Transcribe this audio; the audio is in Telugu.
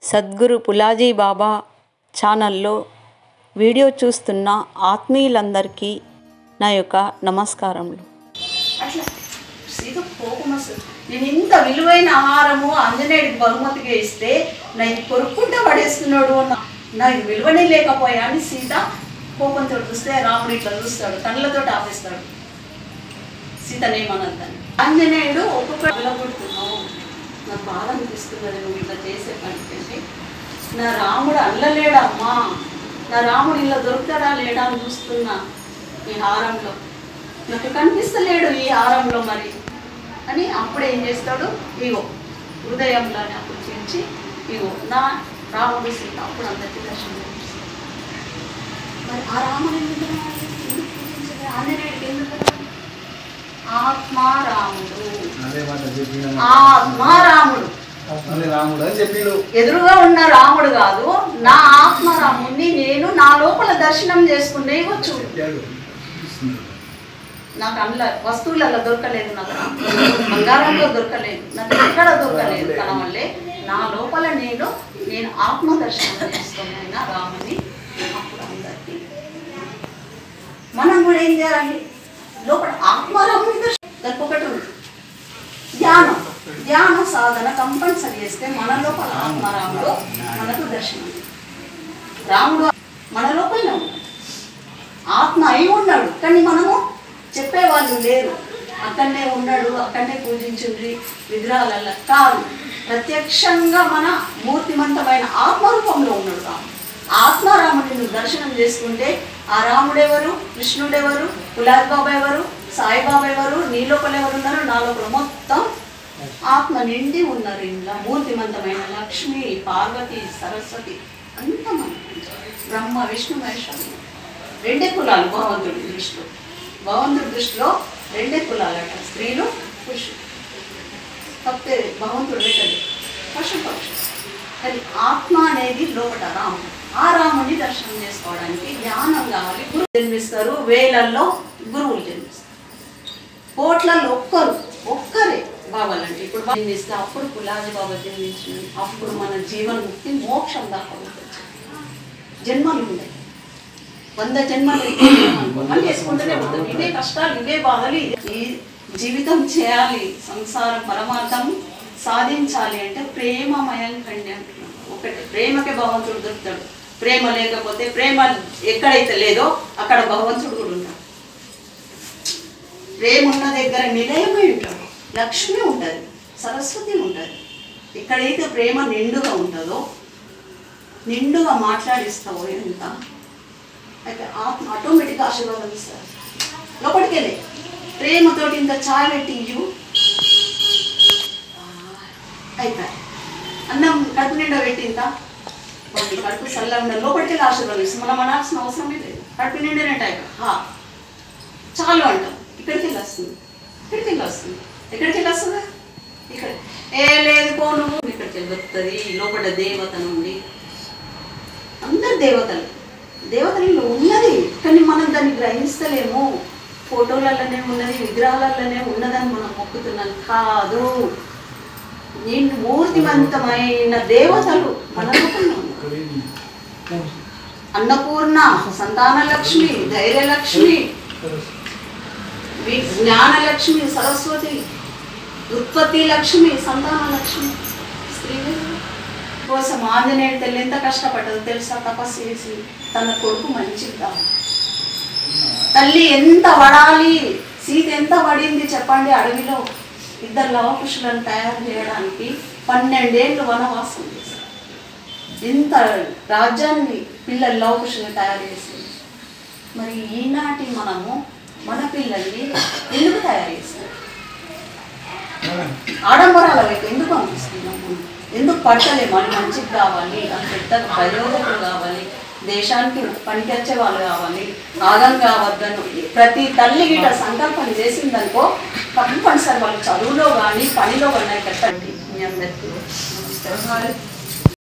సద్గురు పులాజీ బాబా ఛానల్లో వీడియో చూస్తున్న ఆత్మీయులందరికీ నా యొక్క నమస్కారములు. అట్లా సీత కోపం వస్తుంది. నేను ఇంత విలువైన ఆహారము ఆంజనేయుడికి బహుమతిగా ఇస్తే నా ఇది కొరుక్కుంటా పడేస్తున్నాడు, నా ఇది విలువనే లేకపోయా అని సీత కోపంతో చూస్తే రాముడు ఇట్లా చూస్తాడు, కళ్ళతో ఆపేస్తాడు. సీతనేమనద్దని ఆంజనేయుడు ఒక్కొక్క అల్లగొడుతున్నావు, నాకు బాధ అనిపిస్తున్నది నువ్వు ఇట్లా చేసే పనికంటే. నా రాముడు అల్లలేడమ్మా, నా రాముడు ఇలా దొరుకుతాడా లేడా అని చూస్తున్నా ఈ హారంలో, నాకు కనిపిస్తలేడు ఈ హారంలో మరి అని. అప్పుడు ఏం చేస్తాడు, ఇగో హృదయంలోనే అప్పుడు చేర్చి ఇగో నా రాముడు సీత అప్పుడు అందరికీ దర్శనం చేస్తాడు. మరి ఆ రాముడు ఎందుకు ఆంజనేయుడికి ఎందుకు ఆత్మారాముడు, ఆత్మారాముడు ఎదురుగా ఉన్న రాముడు కాదు, నా ఆత్మరాముడిని నేను నా లోపల దర్శనం చేసుకునే వచ్చు. నాకు అందులో వస్తువులలో దొరకలేదు, నాకు బంగారంలో దొరకలేదు, నాకు ఎక్కడ దొరకలేదు. తన వల్లే నా లోపల నేను ఆత్మ దర్శనం చేసుకున్నా రాముని. అప్పుడు అందరికీ మనం కూడా ఏం చేయాలి, లోపల ఆత్మారాముని దర్శనం. దానికి ఒకటి ఉంది, ధ్యాన సాధన కంపల్సరీ చేస్తే మన లోపల ఆత్మారాముడు మనకు దర్శనం. రాముడు మన లోపలనే ఉన్నాడు, ఆత్మ అయి ఉన్నాడు, కానీ మనము చెప్పేవాళ్ళు లేరు. అక్కడనే ఉన్నాడు, అక్కడనే పూజించుండ్రి విగ్రహాలలో కాదు, ప్రత్యక్షంగా మన మూర్తిమంతమైన ఆత్మరూపంలో ఉన్నాడు రాముడు. ఆత్మారాముడిని నువ్వు దర్శనం చేసుకుంటే ఆ రాముడెవరు, కృష్ణుడెవరు, పులాజీ బాబా ఎవరు, సాయిబాబా ఎవరు, నీ లోపల ఎవరు ఉన్నారు, నా లోపల మొత్తం ఆత్మ నిండి ఉన్నారు. ఇంట్లో మూర్తిమంతమైన లక్ష్మి, పార్వతి, సరస్వతి అంతమంది, బ్రహ్మ విష్ణు మహేశ్వరుడు. రెండే కులాలు భగవంతుడి దృష్టిలో, భగవంతుడి దృష్టిలో రెండే కులాలట, స్త్రీలు పురుషులు. తప్పే భగవంతుడు పెట్టదు పశు పక్షు. కానీ ఆత్మ అనేది లోపల రాముడు. ఆ రాముని దర్శనం చేసుకోవడానికి జ్ఞానం కావాలి. గురువు జన్మిస్తారు, వేలల్లో గురువులు జన్మిస్తారు, కోట్లలో ఒక్కరే బాబాలంటే. ఇప్పుడు జన్మిస్తే అప్పుడు పులాజీ బాబా జన్మించిన అప్పుడు మన జీవన ముక్తి మోక్షం దాకా జన్మలు ఉంటాయి. 100 జన్మలు మళ్ళీ వేసుకుంటూనే ఉంటుంది. ఇవే కష్టాలు, ఇవే బాధలు, ఈ జీవితం చేయాలి, సంసారం పరమార్థం సాధించాలి అంటే ప్రేమమయం కండి అంటున్నాడు. ఒకటి ప్రేమకే భగవంతుడు దొరుకుతాడు. ప్రేమ లేకపోతే, ప్రేమ ఎక్కడైతే లేదో అక్కడ భగవంతుడు కూడా ఉన్నాడు. ప్రేమ ఉన్న దగ్గర నిలయమై ఉంటాడు, లక్ష్మి ఉంటుంది, సరస్వతి ఉంటుంది. ఎక్కడైతే ప్రేమ నిండుగా ఉంటుందో, నిండుగా మాట్లాడిస్తావో ఎంత అయితే ఆత్మ ఆటోమేటిక్గా ఆశీర్వాదం ఇస్తారు. లోపలికెళ్ళి ప్రేమతోటి ఇంత చాయ్ పెట్టి ఇవ్వు అయిపోయి, అన్నం కడుపు నిండా పెట్టింత కడుపు చల్లగా ఉండాలి, లోపలికెళ్ళి ఆశీర్వాదం ఇస్తాం. మనం అనాల్సిన అవసరమే లేదు. కడుపు నిండినే టైప్ చాలు అంటాం. ఇక్కడికి వెళ్ళి వస్తుంది, ఇక్కడికి వెళ్ళి వస్తుంది, ఎక్కడికి వెళ్ళి వస్తుందా, ఇక్కడ ఏ లేదు పో నువ్వు, ఇక్కడికి వెళ్ళి దొరుకుతుంది. లోపల దేవత నుండి అందరు దేవతలలో ఉన్నది, కానీ మనం దాన్ని గ్రహిస్తలేము. ఫోటోలలోనే ఉన్నది, విగ్రహాలలోనే ఉన్నదని మనం మొక్కుతున్నాం. కాదు, నిన్ను మూర్తిమంతమైన దేవతలు మన లోపల ఉన్నారు. అన్నపూర్ణ, సంతానలక్ష్మి, ధైర్యలక్ష్మి, జ్ఞానలక్ష్మి, సరస్వతి, ఉత్పత్తి లక్ష్మి, సంతాన లక్ష్మి. స్త్రీ కోసం ఆంజనేయుడు తల్లి ఎంత కష్టపడ్డదో తెలుసా, తపస్సు చేసి తన కొడుకు మంచిది కాదు. తల్లి ఎంత పడాలి, సీత ఎంత పడింది చెప్పండి. అడవిలో 2 లవకుశులను తయారు చేయడానికి 12 ఏళ్ళు వనవాసం చేశారు. ఎంత రాజ్యాన్ని పిల్లలు లవకుశులను తయారు చేసింది. మరి ఈనాటి మనము మన పిల్లల్ని ఎందుకు తయారు చేస్తాం, ఆడంబరాల వైపు ఎందుకు పంపిస్తున్నాము, ఎందుకు పట్టలేము. అని మంచిది కావాలి, అని పెద్ద ప్రయోజకులు కావాలి, దేశానికి పనికొచ్చే వాళ్ళు కావాలి, ఆగం కావద్దను ప్రతి తల్లి గిట సంకల్పం చేసిందనుకో తప్పనిసరి వాళ్ళు చదువులో కానీ పనిలో కానీ పెట్టండి. మీ అందరికీ నమస్కారం.